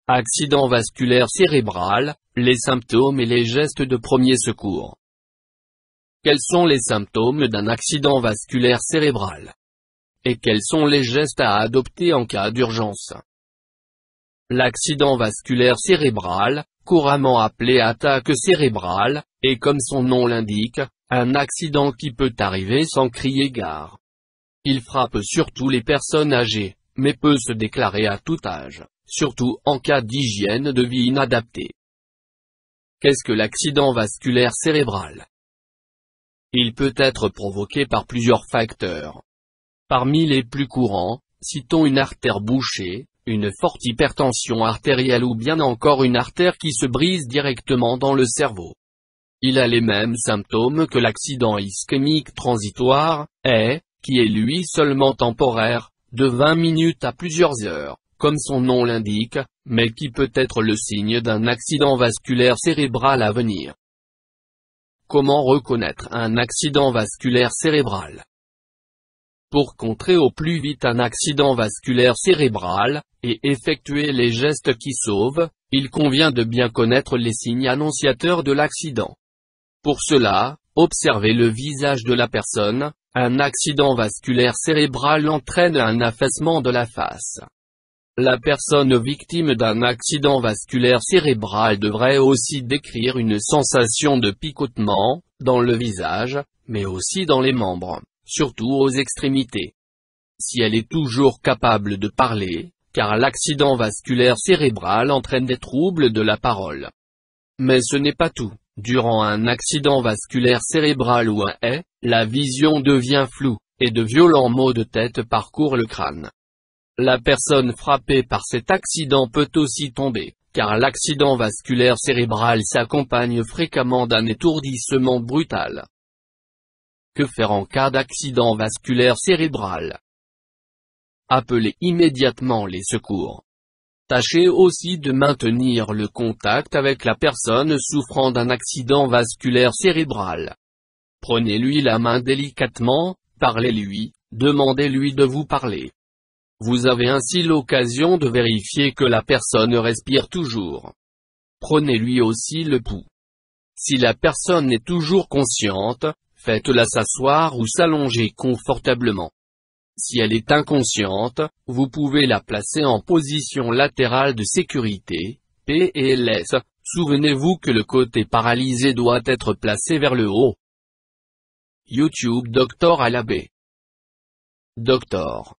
Accident vasculaire cérébral, les symptômes et les gestes de premier secours. Quels sont les symptômes d'un accident vasculaire cérébral? Et quels sont les gestes à adopter en cas d'urgence? L'accident vasculaire cérébral, couramment appelé attaque cérébrale, est comme son nom l'indique, un accident qui peut arriver sans crier gare. Il frappe surtout les personnes âgées, mais peut se déclarer à tout âge, surtout en cas d'hygiène de vie inadaptée. Qu'est-ce que l'accident vasculaire cérébral? Il peut être provoqué par plusieurs facteurs. Parmi les plus courants, citons une artère bouchée, une forte hypertension artérielle ou bien encore une artère qui se brise directement dans le cerveau. Il a les mêmes symptômes que l'accident ischémique transitoire, qui est lui seulement temporaire, de 20 minutes à plusieurs heures, comme son nom l'indique, mais qui peut être le signe d'un accident vasculaire cérébral à venir. Comment reconnaître un accident vasculaire cérébral? Pour contrer au plus vite un accident vasculaire cérébral, et effectuer les gestes qui sauvent, il convient de bien connaître les signes annonciateurs de l'accident. Pour cela, observez le visage de la personne. Un accident vasculaire cérébral entraîne un affaissement de la face. La personne victime d'un accident vasculaire cérébral devrait aussi décrire une sensation de picotement, dans le visage, mais aussi dans les membres, surtout aux extrémités. Si elle est toujours capable de parler, car l'accident vasculaire cérébral entraîne des troubles de la parole. Mais ce n'est pas tout. Durant un accident vasculaire cérébral ou la vision devient floue, et de violents maux de tête parcourent le crâne. La personne frappée par cet accident peut aussi tomber, car l'accident vasculaire cérébral s'accompagne fréquemment d'un étourdissement brutal. Que faire en cas d'accident vasculaire cérébral? Appelez immédiatement les secours. Tâchez aussi de maintenir le contact avec la personne souffrant d'un accident vasculaire cérébral. Prenez-lui la main délicatement, parlez-lui, demandez-lui de vous parler. Vous avez ainsi l'occasion de vérifier que la personne respire toujours. Prenez-lui aussi le pouls. Si la personne est toujours consciente, faites-la s'asseoir ou s'allonger confortablement. Si elle est inconsciente, vous pouvez la placer en position latérale de sécurité, PLS, souvenez-vous que le côté paralysé doit être placé vers le haut. YouTube Dr Alabé. Dr.